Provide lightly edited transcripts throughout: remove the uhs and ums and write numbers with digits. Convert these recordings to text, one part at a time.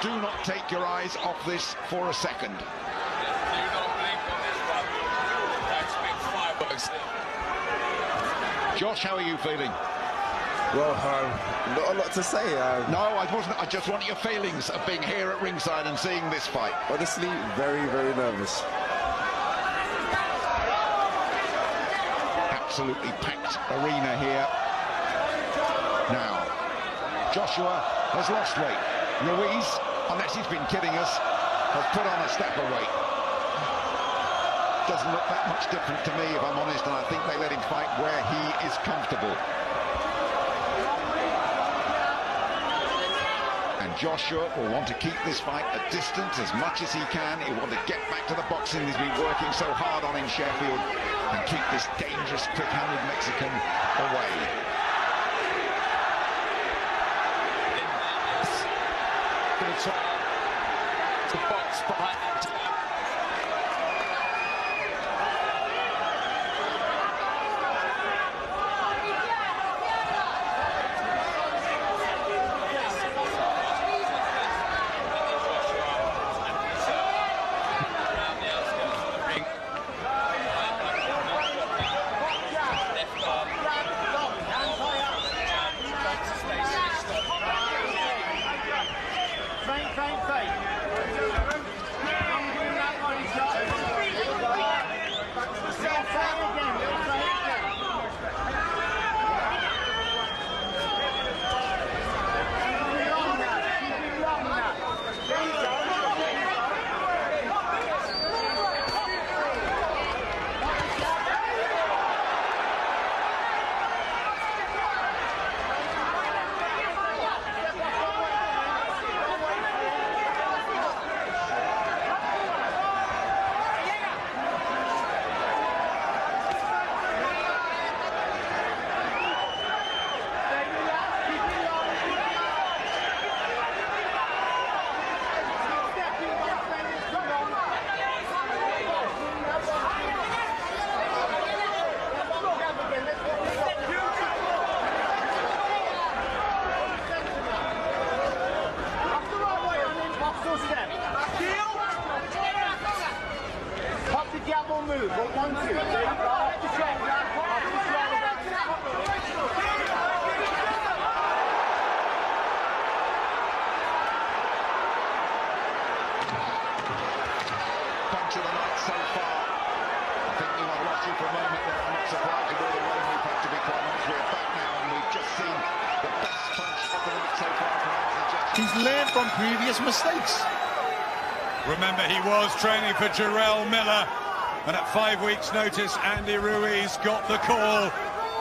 Do not take your eyes off this for a second. Josh, how are you feeling? Well, not a lot to say. No, I wasn't. I just want your feelings of being here at ringside and seeing this fight. Honestly, very, very nervous. Absolutely packed arena here. Now, Joshua has lost weight. Ruiz, unless he's been kidding us, has put on a step of weight. Doesn't look that much different to me, if I'm honest, and I think they let him fight where he is comfortable. And Joshua will want to keep this fight at distance as much as he can. He'll want to get back to the boxing he's been working so hard on in Sheffield and keep this dangerous, quick-handed Mexican away. To box behind. Move, 1, 2, 3, off the shoulder, off the shoulder. Punch of the night so far. I think we might have lost you for a moment there. I'm not surprised with all the rain we've had, to be quite honest. We're back now and we've just seen the best punch of the night so far from Anthony Joshua. He's learned from previous mistakes. Remember, he was training for Jarrell Miller. And at 5 weeks' notice, Andy Ruiz got the call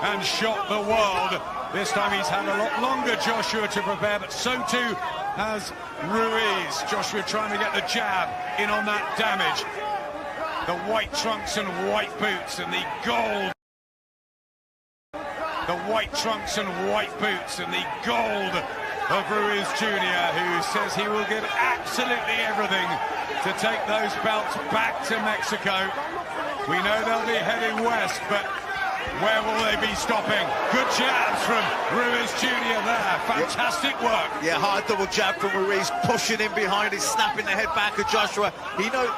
and shocked the world. This time he's had a lot longer, Joshua, to prepare, but so too has Ruiz. Joshua trying to get the jab in on that damage. The white trunks and white boots and the gold. The white trunks and white boots and the gold of Ruiz Jr., who says he will give absolutely everything to take those belts back to Mexico. We know they'll be heading west, but where will they be stopping? Good jabs from Ruiz Jr. there. Fantastic work. Yeah, hard double jab from Ruiz, pushing him behind, he's snapping the head back of Joshua. He knows,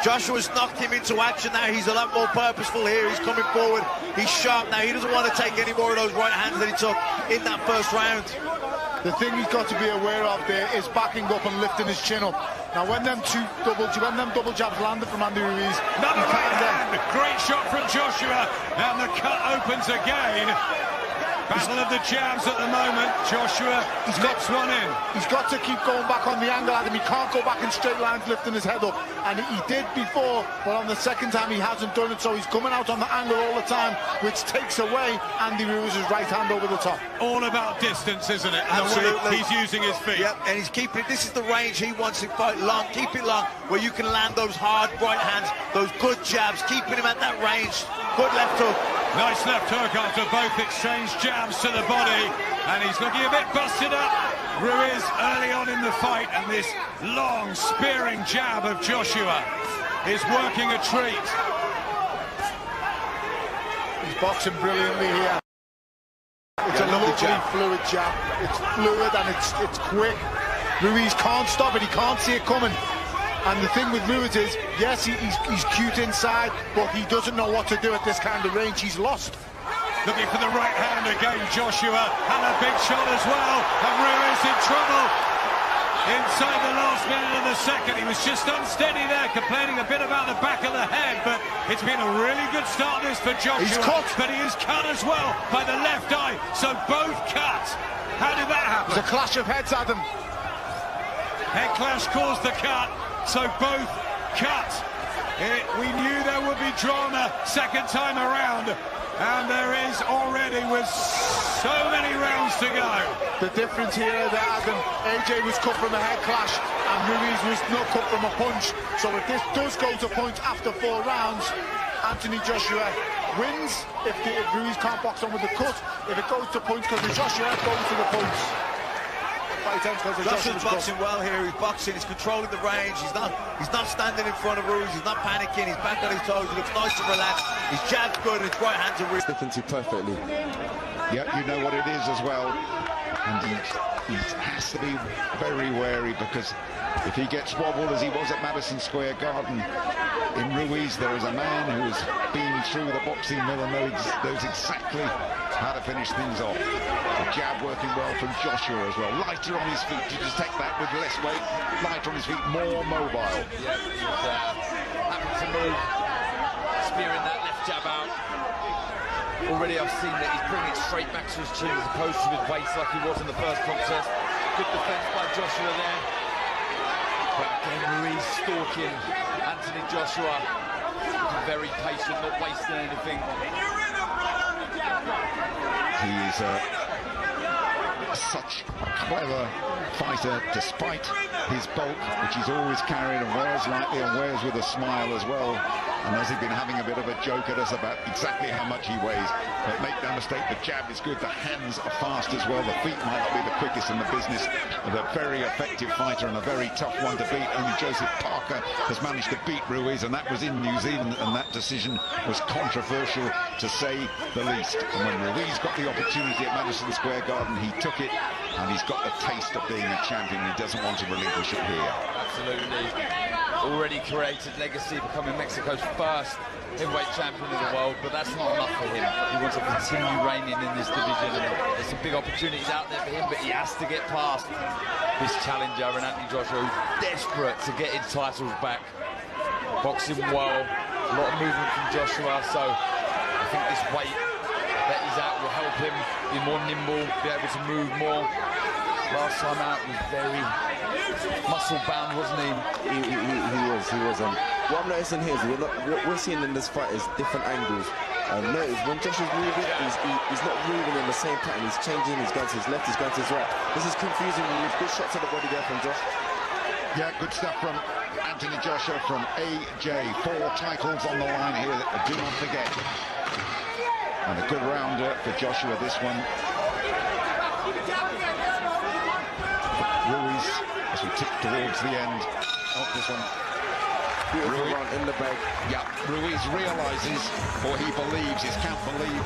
Joshua's knocked him into action now. He's a lot more purposeful here. He's coming forward. He's sharp now. He doesn't want to take any more of those right hands that he took in that first round. The thing he's got to be aware of there is backing up and lifting his chin up. Now, when them double jabs landed from Andy Ruiz, another right hand. Great shot from Joshua, and the cut opens again. Battle of the jabs at the moment. Joshua slips one in. He's got to keep going back on the angle at him. He can't go back in straight lines lifting his head up. And he did before, but on the second time he hasn't done it, so he's coming out on the angle all the time, which takes away Andy Ruiz's right hand over the top. All about distance, isn't it? Absolutely. The way he's using his feet. Yep, and he's keeping, this is the range he wants to fight long, keep it long, where you can land those hard right hands, those good jabs, keeping him at that range. Good left hook. Nice left hook after both exchanged jabs to the body, and he's looking a bit busted up. Ruiz early on in the fight, and this long spearing jab of Joshua is working a treat. He's boxing brilliantly here. It's a lovely fluid jab. It's fluid and it's quick. Ruiz can't stop it, he can't see it coming. And the thing with Ruiz is, yes, he's cute inside, but he doesn't know what to do at this kind of range. He's lost. Looking for the right hand again, Joshua had a big shot as well, and Ruiz in trouble. Inside the last minute of the second, he was just unsteady there, complaining a bit about the back of the head, but it's been a really good start this for Joshua. He's cut. But he is cut as well by the left eye, so both cut. How did that happen? It's a clash of heads, Adam. Head clash caused the cut, so both cut. We knew there would be drama second time around, and there is already with so many rounds to go. The difference here is that Adam, AJ was cut from a head clash and Ruiz was not cut from a punch. So if this does go to points after 4 rounds, Anthony Joshua wins if Ruiz can't box on with the cut. If it goes to points because of Joshua, goes to the points. Joshua's boxing well here. He's boxing. He's controlling the range. He's not standing in front of Ruiz. He's not panicking. He's back on his toes. He looks nice and relaxed. His jab's good. And his right hand's a real. Sticking to perfectly. Yeah, you know what it is as well. And he has to be very wary, because if he gets wobbled as he was at Madison Square Garden, in Ruiz there is a man who has been through the boxing mill and knows exactly how to finish things off. The jab working well from Joshua as well. Lighter on his feet to just take that with less weight. Lighter on his feet, more mobile. Yeah, happy to move, spearing that left jab out. Already I've seen that he's bringing it straight back to his chin as opposed to his waist like he was in the first contest. Good defense by Joshua there. But again, Ruiz stalking Anthony Joshua. Very patient, not wasting anything. He's such a clever fighter, despite his bulk, which he's always carried and wears lightly and wears with a smile as well. And has he been having a bit of a joke at us about exactly how much he weighs? But make no mistake, the jab is good, the hands are fast as well, the feet might not be the quickest in the business, but a very effective fighter and a very tough one to beat. Only Joseph Parker has managed to beat Ruiz, and that was in New Zealand, and that decision was controversial, to say the least. And when Ruiz got the opportunity at Madison Square Garden, he took it, and he's got the taste of being a champion. He doesn't want to relinquish it here. Absolutely. Already created legacy, becoming Mexico's first heavyweight champion of the world, but that's not enough for him. He wants to continue reigning in this division, and there's some big opportunities out there for him, but he has to get past this challenger, and Anthony Joshua, who's desperate to get his titles back. Boxing well, a lot of movement from Joshua, so I think this weight that he's out will help him be more nimble, be able to move more. Last time out was very muscle-bound, wasn't he? He was. What I'm noticing here is what we're seeing in this fight is different angles. Notice when Josh is moving, he's not moving in the same pattern. He's changing. He's going to his left. He's going to his right. This is confusing. Good shots to the body there from Josh. Yeah, good stuff from Anthony Joshua, from AJ. 4 titles on the line here, do not forget. And a good rounder for Joshua, this one. Ruiz, as we tip towards the end of this one. Beautiful run in the bag. Yeah, Ruiz realizes, or he believes, his camp believe.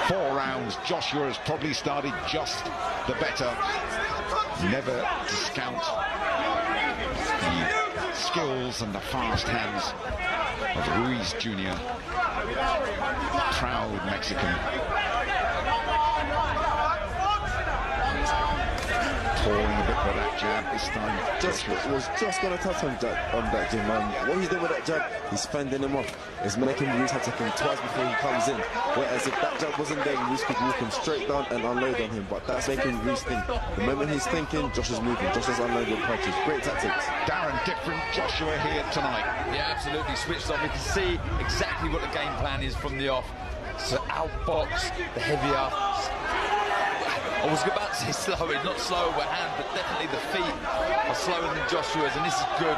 4 rounds, Joshua has probably started just the better. Never discount the skills and the fast hands of Ruiz Jr. Proud Mexican. Pouring a bit for that jab this time. Was just going to touch on that, Jim. What he's doing with that jab, he's fending him off. It's making Ruiz have to think twice before he comes in. Whereas if that jab wasn't there, Ruiz could walk him straight down and unload on him. But that's making Ruiz think. The moment he's thinking, Josh is moving. Josh is unloading punches. Great tactics. Darren, different Joshua here tonight. Yeah, absolutely. Switched on. We can see exactly what the game plan is from the off. So outbox, the heavier. I was about to say slower, not slower with hand, but definitely the feet are slower than Joshua's, and this is good.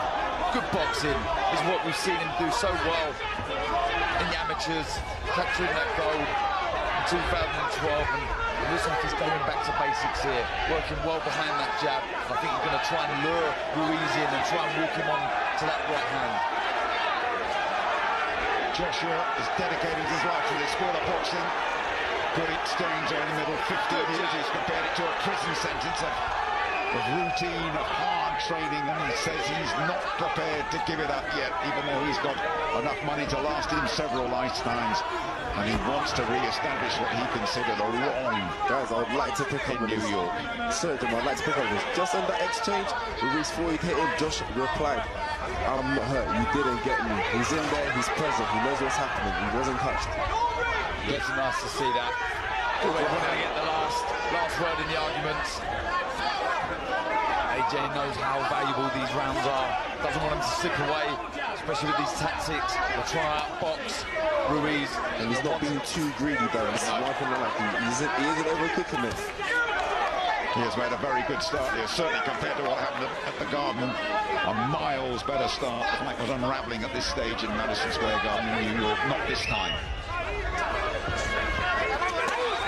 Good boxing. This is what we've seen him do so well in the amateurs, capturing that gold in 2012, and it looks like he's going back to basics here, working well behind that jab. I think he's going to try and lure Ruiz in and try and walk him on to that right hand. Joshua has dedicated his life to this sport of boxing. Good exchange there in the middle, 15 years. He's compared it to a prison sentence of of routine, of hard training, and he says he's not prepared to give it up yet, even though he's got enough money to last him several lifetimes, and he wants to re-establish what he considered a wrong. Guys, I would like to pick up on New York. Sorry, Jim, I'd like to pick up on this. Just on that exchange, Ruiz thought he'd hit him. Josh replied, "I'm not hurt, you didn't get me." He's in there, he's present, he knows what's happening, he wasn't touched. It's nice to see that. Always wanting to get the last word in the arguments. AJ knows how valuable these rounds are. Doesn't want him to slip away, especially with these tactics. They'll try out box Ruiz. And he's not being too greedy though. This is one thing I like. He isn't overcooking it. He has made a very good start here, certainly compared to what happened at the Garden. A miles better start. The fight was unravelling at this stage in Madison Square Garden in New York. Not this time.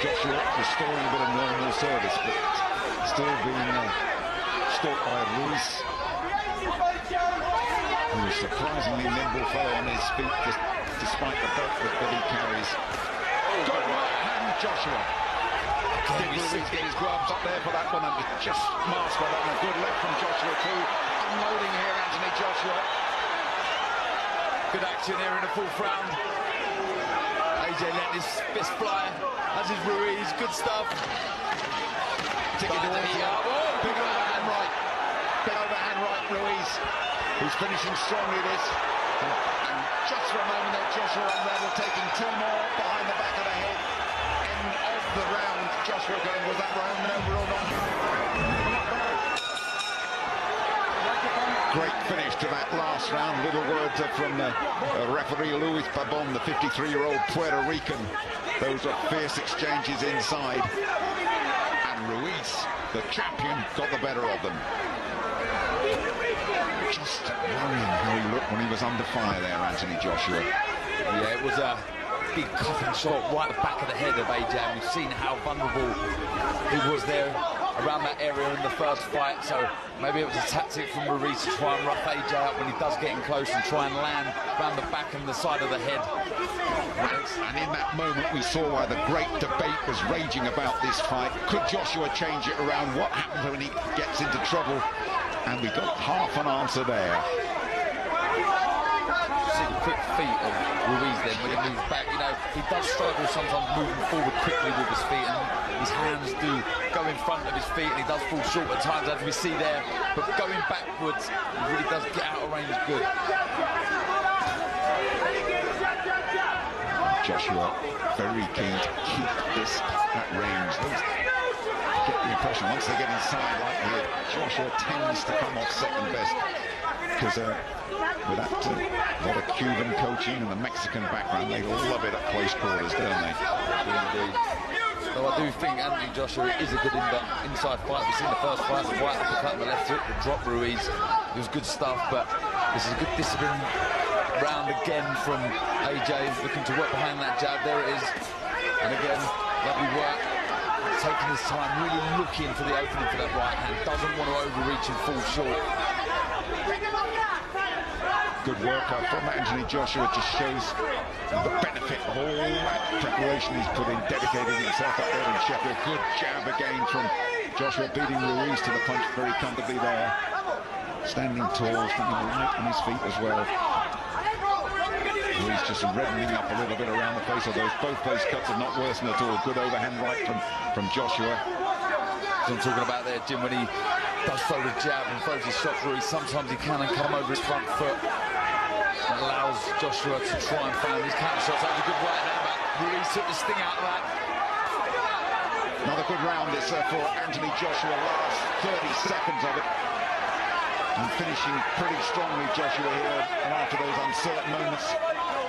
Joshua restoring a bit of normal service, but still being stalked by Ruiz, who is surprisingly nimble fellow on his feet, despite the belt that he carries. Good right hand, Joshua. Did Ruiz get his gloves up there for that one, and just masked by that, and a good left from Joshua too. Unloading here, Anthony Joshua. Good action here in the fourth round. AJ let his fist fly, as is Ruiz. Good stuff. Ticking towards the elbow. Big overhand right. Big overhand right, Ruiz, who's finishing strongly this. And just for a moment there, Joshua unraveled, taking two more behind the back of the head. End of the round. Joshua going, was that round over or not? Great finish to that last round. Little word from referee Luis Pabon, the 53-year-old Puerto Rican. Those are fierce exchanges inside. And Ruiz, the champion, got the better of them. Just worrying how he looked when he was under fire there, Anthony Joshua. Yeah, it was a big coffin shot right at the back of the head of AJ, and we've seen how vulnerable he was there around that area in the first fight, so maybe it was a tactic from Ruiz to try and rough AJ up when he does get in close and try and land around the back and the side of the head. And in that moment we saw why the great debate was raging about this fight. Could Joshua change it around? What happens when he gets into trouble? And we got half an answer there. See the quick feet of Ruiz then when he moves back. You know, he does struggle sometimes moving forward quickly with his feet, and his hands do go in front of his feet, and he does fall short at times, as we see there. But going backwards, he really does get out of range good. Joshua very keen to keep that range. Get the impression once they get inside like here, Joshua tends to come off second best, because with that lot of Cuban coaching and the Mexican background, they love it at close quarters, don't they? Indeed. So I do think Anthony Joshua is a good inside fight. We've seen the first fight, the right uppercut and the left hook, the drop Ruiz. It was good stuff, but this is a good discipline round again from AJ, looking to work behind that jab. There it is. And again, lovely work. Taking his time, really looking for the opening for that right hand. Doesn't want to overreach and fall short. Good work from Anthony Joshua. Just shows the benefit of all that preparation he's put in, dedicating himself up there in Sheffield. Good jab again from Joshua, beating Ruiz to the punch very comfortably there. Standing tall, standing light on his feet as well. Ruiz just reddening up a little bit around the face of those. Both those cuts are not worse at all. Good overhand right from Joshua. As I'm talking about there, Jim, when he does throw the jab and throws his shots, Ruiz, sometimes he can come over his front foot. That allows Joshua to try and find his counter shots. That was a good right hand, but Ruiz took the sting out of that. Another good round this for Anthony Joshua. Last 30 seconds of it. And finishing pretty strongly, Joshua here. And after those uncertain moments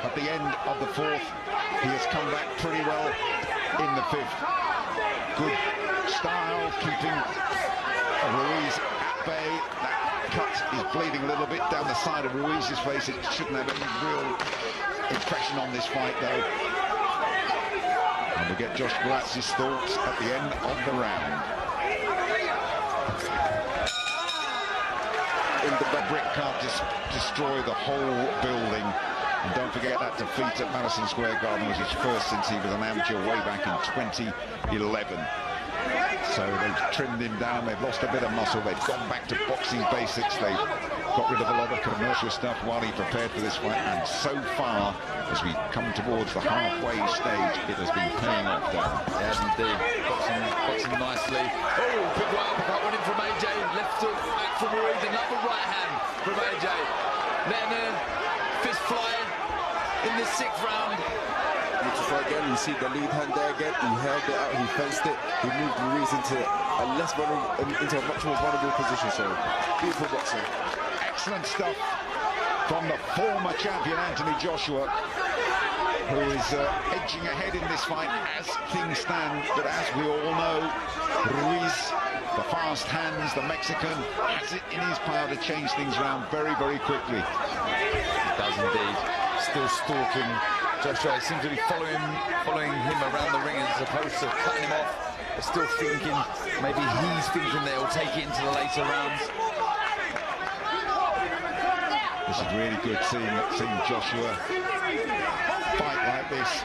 at the end of the fourth, he has come back pretty well in the fifth. Good style, keeping Ruiz at bay. That cut is bleeding a little bit down the side of Ruiz's face. It shouldn't have any real impression on this fight, though. And we get Josh Gratz's thoughts at the end of the round. The brick can't just destroy the whole building. And don't forget that defeat at Madison Square Garden was his first since he was an amateur way back in 2011. So they've trimmed him down, they've lost a bit of muscle, they've gone back to boxing basics, they've got rid of a lot of commercial stuff while he prepared for this fight, and so far, as we come towards the halfway stage, it has been paying off, Darren. Yes, indeed. Boxing nicely. Oh, big right uppercut went in from AJ, left hook back from Ruiz, another right hand from AJ. Letting a fist fly in the 6th round. Beautiful again, you see the lead hand there again, he held it out, he fenced it, he moved Ruiz into a much more vulnerable position, so beautiful boxing. Excellent stuff from the former champion Anthony Joshua, who is edging ahead in this fight as things stand, but as we all know, Ruiz, the fast hands, the Mexican, has it in his power to change things around very, very quickly. He does indeed. Still stalking Joshua. He seems to be following him around the ring as opposed to cutting him off. But still thinking, maybe he's thinking they'll take it into the later rounds. This is really good seeing Joshua fight like this.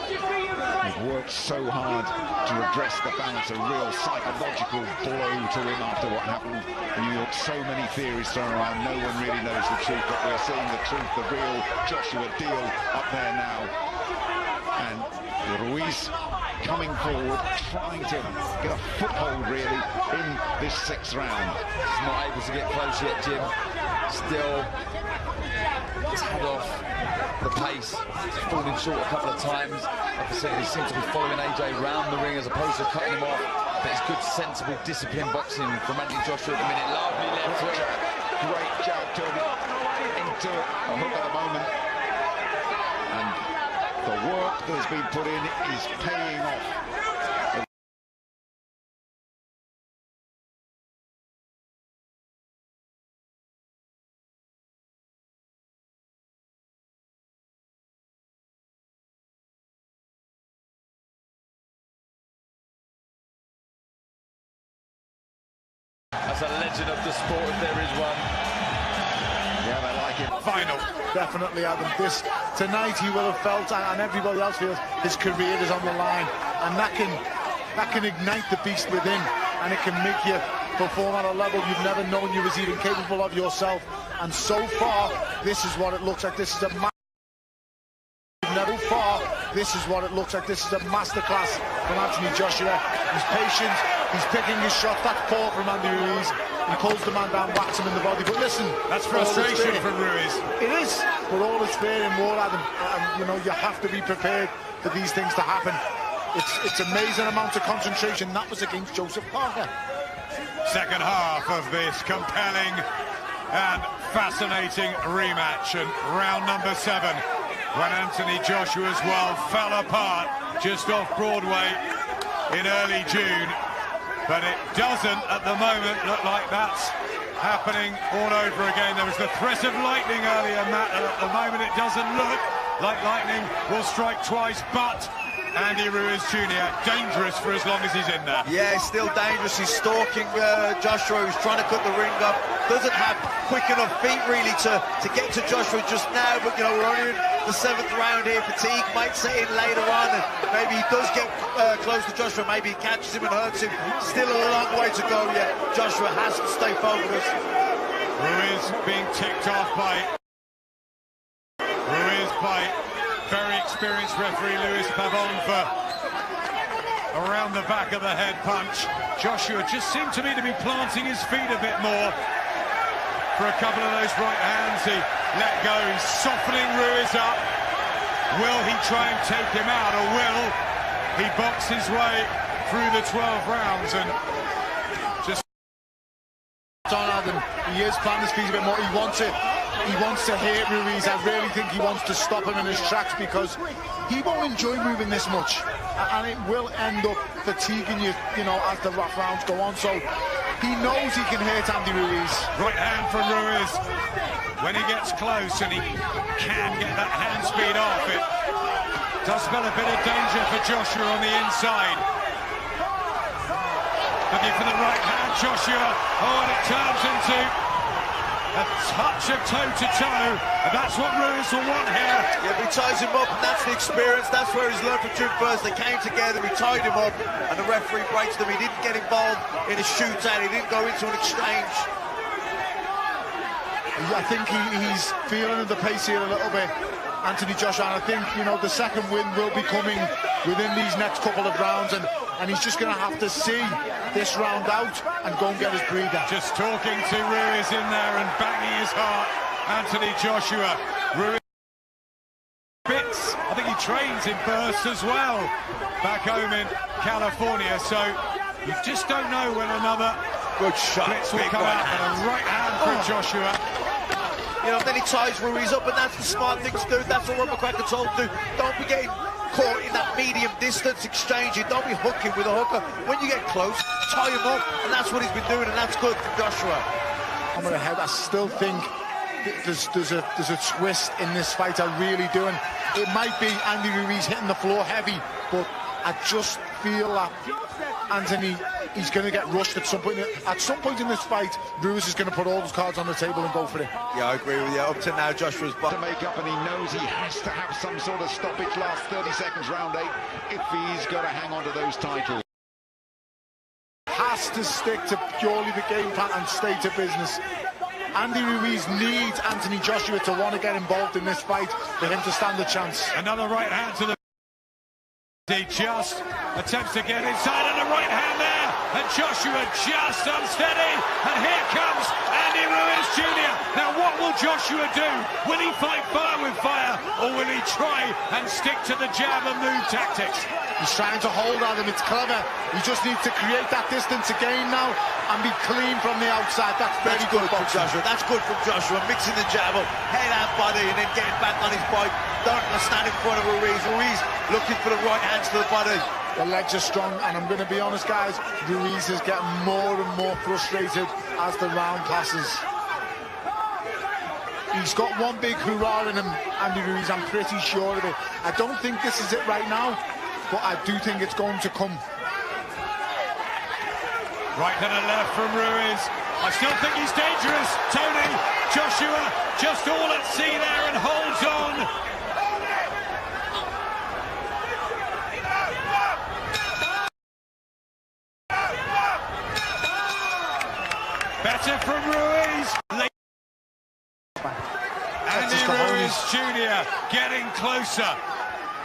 He's worked so hard to address the balance, a real psychological blow to him after what happened in New York. So many theories thrown around, no one really knows the truth, but we're seeing the truth, the real Joshua deal up there now. And Ruiz coming forward, trying to get a foothold really in this 6th round. He's not able to get close yet, Jim. Still, it's head off the pace. He's falling short a couple of times. Like I said, he seems to be following AJ round the ring as opposed to cutting him off. But it's good, sensible, disciplined boxing from Anthony Joshua at the minute. Lovely left hook. Great jab, turning into a hook at the moment. And the work that's been put in is paying off. That's a legend of the sport if there is one. Yeah, they like it. Final. Definitely, Adam. This tonight he will have felt, and everybody else feels, his career is on the line, and that can ignite the beast within, and it can make you perform at a level you've never known you was even capable of yourself. And so far, this is what it looks like. This is a masterclass from Anthony Joshua. He's patient, he's picking his shot. That's poor from Andy Ruiz. He pulls the man down, whacks him in the body. But listen, That's frustration from Ruiz. It is, but all is fair in war, Adam. And you know, you have to be prepared for these things to happen. It's amazing amounts of concentration. That was against Joseph Parker. Second half of this compelling and fascinating rematch, and round number 7, when Anthony Joshua's world fell apart just off Broadway in early June. But it doesn't at the moment look like that's happening all over again. There was the threat of lightning earlier, Matt, and at the moment it doesn't look like lightning will strike twice, but Andy Ruiz Jr. dangerous for as long as he's in there. Yeah, he's still dangerous. He's stalking Joshua, who's trying to cut the ring up. Doesn't have quick enough feet really to get to Joshua just now, but you know, we're only in the 7th round here. Fatigue might set in later on, and maybe he does get close to Joshua. Maybe he catches him and hurts him. Still a long way to go yet. Joshua has to stay focused. Ruiz being ticked off by very experienced referee Luis Pavon for around the back of the head punch. Joshua just seemed to me to be planting his feet a bit more for a couple of those right hands. He let go, he's softening Ruiz up. Will he try and take him out, or will he box his way through the 12 rounds and just... He is planting his feet a bit more. He wants it. He wants to hit Ruiz. I really think he wants to stop him in his tracks, because he won't enjoy moving this much, and it will end up fatiguing you, as the rough rounds go on. So he knows he can hurt Andy Ruiz. Right hand from Ruiz. When he gets close and he can get that hand speed off, it does spell a bit of danger for Joshua on the inside. Looking for the right hand, Joshua. Oh, and it turns into a touch of toe-to-toe, and that's what Ruiz will want here. Yeah, but he ties him up, and that's the experience. That's where he's learned from June first. They came together, he tied him up, and the referee breaks them. He didn't get involved in a shootout. He didn't go into an exchange. I think he's feeling the pace here a little bit, Anthony Joshua, and I think, you know, the second win will be coming within these next couple of rounds, and he's just going to have to see this round out and go and get his breather. Just talking to Ruiz in there and banging his heart, Anthony Joshua. Ruiz bits, I think he trains in bursts as well, back home in California, so you just don't know when another good shot blitz will come out, and a right hand for Joshua. You know, then he ties Ruiz up, and that's the smart thing to do. That's what McGregor told him to do. Don't be getting caught in that medium distance exchange. Don't be hooking with a hooker. When you get close, tie him up, and that's what he's been doing, and that's good for Joshua. I'm going to head. I still think there's a twist in this fight. I really do, and it might be Andy Ruiz hitting the floor heavy, but I just feel that Anthony, he's going to get rushed at some point. At some point in this fight, Ruiz is going to put all his cards on the table and go for it. Yeah, I agree with you. Up to now, Joshua's to make up, and he knows he has to have some sort of stoppage last 30 seconds, round 8, if he's got to hang on to those titles. Has to stick to purely the game plan and stay to business. Andy Ruiz needs Anthony Joshua to want to get involved in this fight for him to stand a chance. Another right hand to the... He just attempts to get inside, and a right hand there, and Joshua just unsteady, and here comes Andy Ruiz Jr. Now what will Joshua do? Will he fight fire with fire, or will he try and stick to the jab and move tactics? He's trying to hold on him, it's clever. He just needs to create that distance again now and be clean from the outside. That's very good from Joshua. That's good from Joshua, mixing the jab up, head and body, and then getting back on his bike. Don't stand in front of Ruiz. Ruiz looking for the right hands to the body. The legs are strong, and I'm going to be honest, guys, Ruiz is getting more and more frustrated as the round passes. He's got one big hurrah in him, Andy Ruiz, I'm pretty sure of it. I don't think this is it right now, but I do think it's going to come. Right and a left from Ruiz. I still think he's dangerous. Tony, Joshua, just all at sea there and holds on. Better from Ruiz. Andy Ruiz Jr. getting closer,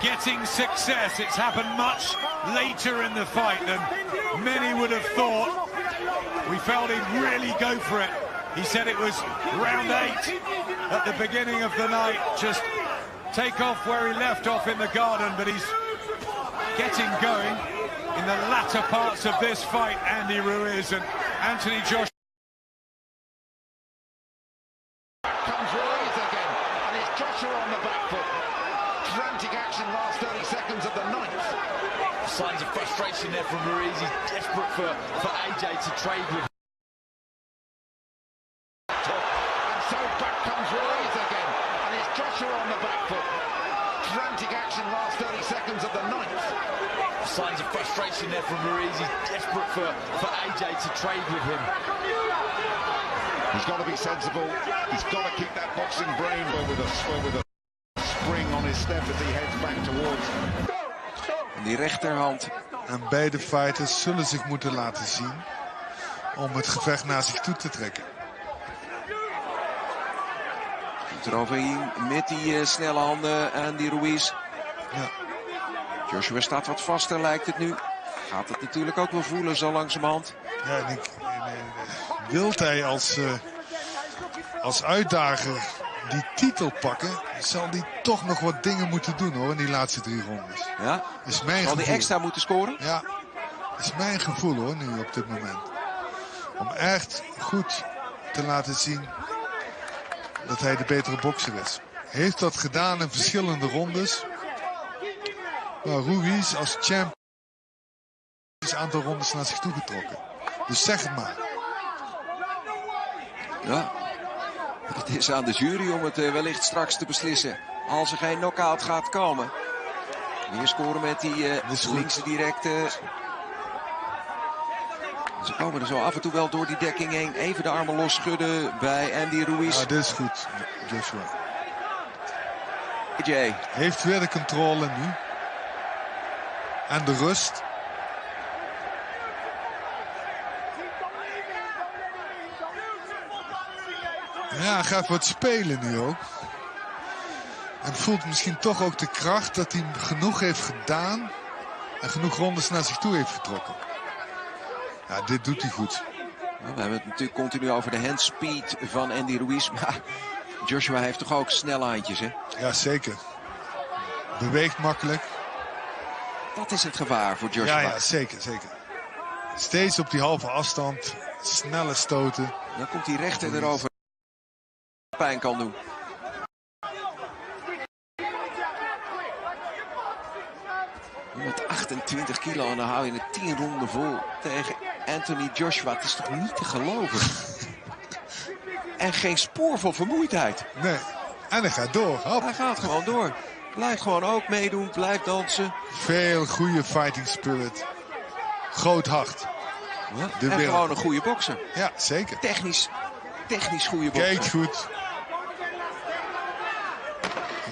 getting success. It's happened much later in the fight than many would have thought. We felt he'd really go for it. He said it was round 8 at the beginning of the night. Just take off where he left off in the garden, but he's getting going in the latter parts of this fight, Andy Ruiz, and Anthony Joshua. Comes Ruiz again, and it's Joshua on the back foot. Frantic action last 30 seconds of the 9th. Signs of frustration there from Ruiz. He's desperate for AJ to trade with. And so back comes Ruiz again, and it's Joshua on the back foot. Frantic action last 30 seconds of the 9th. Signs of frustration there from Ruiz. He's desperate for AJ to trade with him. He's got to be sensible. He's got to keep that boxing brain with a spring on his step as he heads back towards. Die rechterhand. En beide fighters zullen zich moeten laten zien om het gevecht naar zich toe te trekken. Doet er overheen met die snelle handen aan die Ruiz. Ja. Joshua staat wat vaster, lijkt het nu. Gaat het natuurlijk ook wel voelen zo langzamerhand. Ja, en wilt hij als uitdager die titel pakken, zal hij toch nog wat dingen moeten doen hoor in die laatste 3 rondes. Ja? Is mijn zal hij extra moeten scoren? Ja, is mijn gevoel hoor nu op dit moment. Om echt goed te laten zien dat hij de betere bokser is. Heeft dat gedaan in verschillende rondes. Maar Ruiz als champ is een aantal rondes naar zich toe getrokken. Dus zeg het maar. Ja, het is aan de jury om het wellicht straks te beslissen. Als er geen knockout gaat komen. Weer scoren met die linkse directe. Ze komen er zo af en toe wel door die dekking heen. Even de armen los schudden bij Andy Ruiz. Ja, dit is goed, Joshua. AJ. Heeft weer de controle nu. En de rust. Ja, hij gaat wat spelen nu ook. En voelt misschien toch ook de kracht dat hij genoeg heeft gedaan. En genoeg rondes naar zich toe heeft getrokken. Ja, dit doet hij goed. Nou, we hebben het natuurlijk continu over de handspeed van Andy Ruiz. Maar Joshua heeft toch ook snelle handjes, hè? Ja, zeker. Beweegt makkelijk. Dat is het gevaar voor Joshua. Ja, zeker, zeker. Steeds op die halve afstand. Snelle stoten. Dan komt die rechter erover. Pijn kan doen. Met 28 kilo en dan hou je het 10 ronden vol tegen Anthony Joshua. Het is toch niet te geloven? En geen spoor van vermoeidheid. Nee, en hij gaat door. Hop. Hij gaat gewoon door. Blijft gewoon ook meedoen, blijft dansen. Veel goede fighting spirit. Groot hart. Ja, en gewoon een goede bokser. Ja, zeker. Technisch goede bokser. Kijkt goed.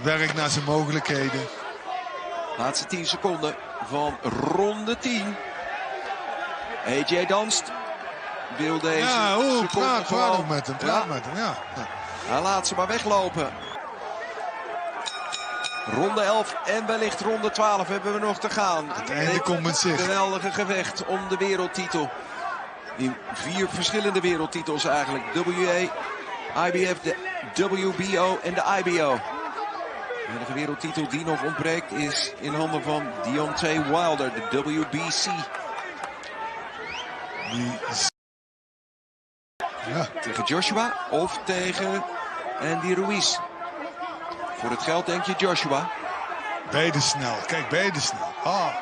Werkt naar zijn mogelijkheden. Laatste 10 seconden van ronde 10. AJ danst. Wil deze seconde praat ook met hem. Ja. Hij laat ze maar weglopen. Ronde 11 en wellicht ronde 12 hebben we nog te gaan. Het einde komt met zich. Geweldige gevecht om de wereldtitel. In 4 verschillende wereldtitels eigenlijk. WA, IBF, de WBO en de IBO. De enige wereldtitel die nog ontbreekt is in handen van Deontay Wilder, de WBC. Ja. Tegen Joshua of tegen Andy Ruiz. Voor het geld denk je Joshua. Beide snel. Kijk, beide snel. Ah.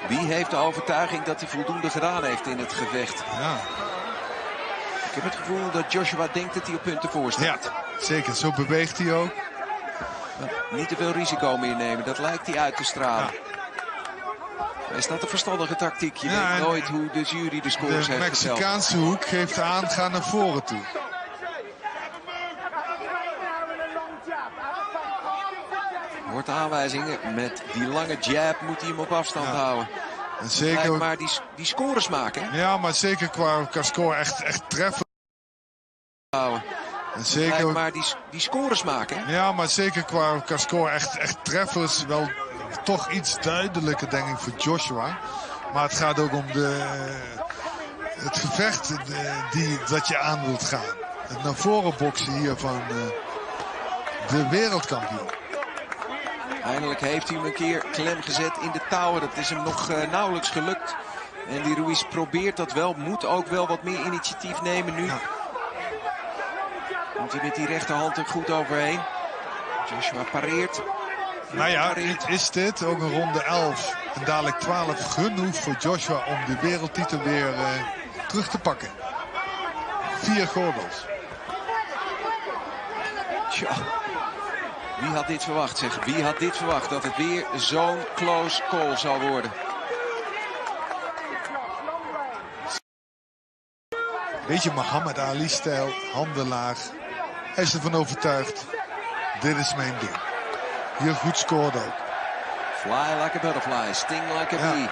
Wie heeft de overtuiging dat hij voldoende gedaan heeft in het gevecht? Ja. Ik heb het gevoel dat Joshua denkt dat hij op punten voor staat. Ja, zeker. Zo beweegt hij ook. Niet te veel risico meer nemen, dat lijkt hij uit te stralen. Ja. Is dat een verstandige tactiek? Je weet nooit hoe de jury de scores heeft geteld. De Mexicaanse hoek geeft aan, ga naar voren toe. Hoort aanwijzingen, met die lange jab moet hij hem op afstand houden. En zeker maar die scores maken. Hè? Ja, maar zeker qua score echt treffen. En zeker maar die scores maken. Hè? Ja, maar zeker qua score echt treffers. Wel toch iets duidelijker, denk ik, voor Joshua. Maar het gaat ook om het gevecht dat je aan wilt gaan. Het naar voren boksen hier van de wereldkampioen. Eindelijk heeft hij hem een keer klem gezet in de touwen. Dat is hem nog nauwelijks gelukt. En die Ruiz probeert dat wel. Moet ook wel wat meer initiatief nemen nu. Ja. Komt hij met die rechterhand er goed overheen. Joshua pareert. Nou ja, is dit ook een ronde 11 en dadelijk 12 genoeg voor Joshua om de wereldtitel weer terug te pakken. 4 gordels. Tja. Wie had dit verwacht, zeg? Wie had dit verwacht? Dat het weer zo'n close call zou worden. Beetje Muhammad Ali-stijl, handen laag. Hij is ervan overtuigd. Dit is mijn ding. Hier goed scoort ook. Fly like a butterfly, sting like a bee.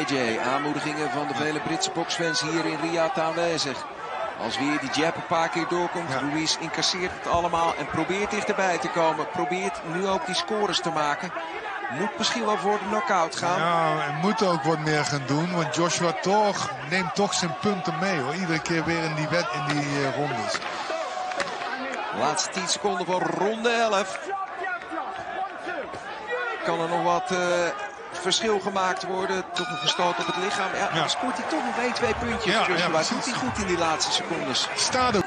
AJ, aanmoedigingen van de vele Britse boksfans hier in Riyadh aanwezig. Als weer die jab een paar keer doorkomt, Ruiz incasseert het allemaal en probeert dichterbij te komen. Probeert nu ook die scores te maken. Moet misschien wel voor de knockout gaan. Ja, hij moet ook wat meer gaan doen, want Joshua neemt toch zijn punten mee, hoor. Iedere keer weer in die rondes. Laatste 10 seconden van ronde 11. Kan er nog wat verschil gemaakt worden. Toch een gestoot op het lichaam. Ja, dan scoort hij toch nog 1-2 puntjes. Joshua doet hij goed in die laatste secondes. Staat ook.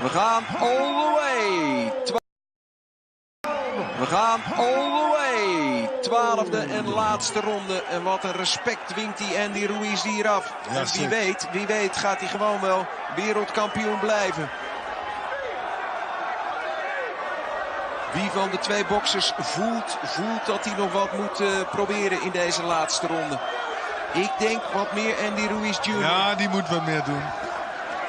We gaan all the way. We gaan all the way. 12e en laatste ronde. En wat een respect winkt die Andy Ruiz hier af. Ja, en wie weet gaat hij gewoon wel wereldkampioen blijven. Wie van de twee boksers voelt dat hij nog wat moet proberen in deze laatste ronde? Ik denk wat meer Andy Ruiz Jr. Ja, die moet wat meer doen.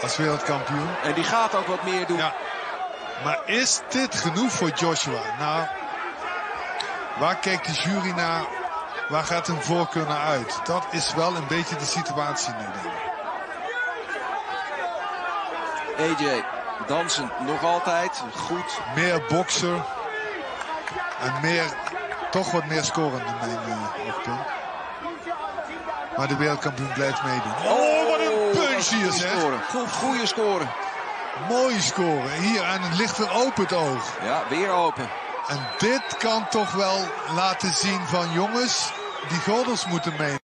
Als wereldkampioen. En die gaat ook wat meer doen. Ja. Maar is dit genoeg voor Joshua? Nou, waar kijkt de jury naar? Waar gaat hun voorkeur naar uit? Dat is wel een beetje de situatie nu, denk ik. AJ, dansend nog altijd. Goed. Meer bokser. En toch wat meer scorend in mijn oogpunt. Maar de wereldkampioen blijft meedoen. Oh, wat een punch hier, zeg. Goeie scoren. Mooi scoren. Hier, en het ligt weer open het oog. Ja, weer open. En dit kan toch wel laten zien van jongens, die gordels moeten mee.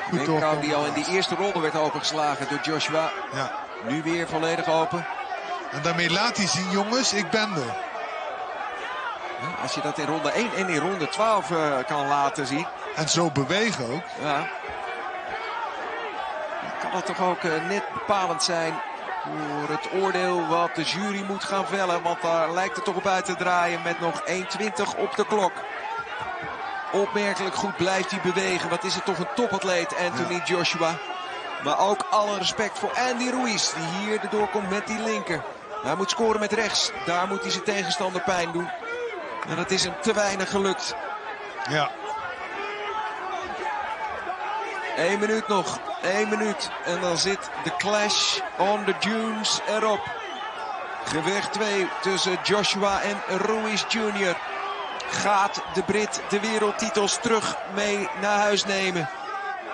Goed Wenkbrauw die al in die eerste ronde werd opengeslagen door Joshua. Ja. Nu weer volledig open. En daarmee laat hij zien, jongens, ik ben er. Ja, als je dat in ronde 1 en in ronde 12 kan laten zien. En zo bewegen ook. Ja. Kan dat toch ook net bepalend zijn voor het oordeel wat de jury moet gaan vellen. Want daar lijkt het toch op uit te draaien met nog 1:20 op de klok. Opmerkelijk goed blijft hij bewegen. Wat is het toch een topatleet, Anthony Joshua. Maar ook alle respect voor Andy Ruiz, die hier erdoor komt met die linker. Hij moet scoren met rechts. Daar moet hij zijn tegenstander pijn doen. En dat is hem te weinig gelukt. Ja. 1 minuut nog. 1 minuut. En dan zit de clash on the dunes erop. Gevecht 2 tussen Joshua en Ruiz Jr. Gaat de Brit de wereldtitels terug mee naar huis nemen?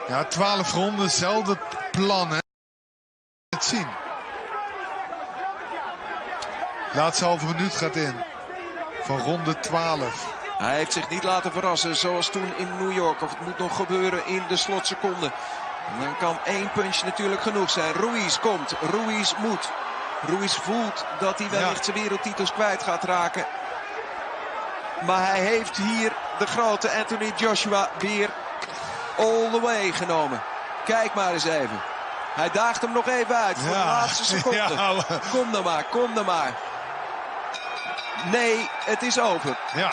Ja, 12 ronden, zelfde plannen. Het zien. Laatste halve minuut gaat in. Van ronde 12. Hij heeft zich niet laten verrassen zoals toen in New York. Of het moet nog gebeuren in de slotseconde. En dan kan 1 punch natuurlijk genoeg zijn. Ruiz komt. Ruiz moet. Ruiz voelt dat hij wellicht zijn wereldtitels kwijt gaat raken. Maar hij heeft hier de grote Anthony Joshua weer all the way genomen. Kijk maar eens even. Hij daagt hem nog even uit voor de laatste seconde. Ja. Kom dan maar, kom dan maar. Nee, het is over. Ja.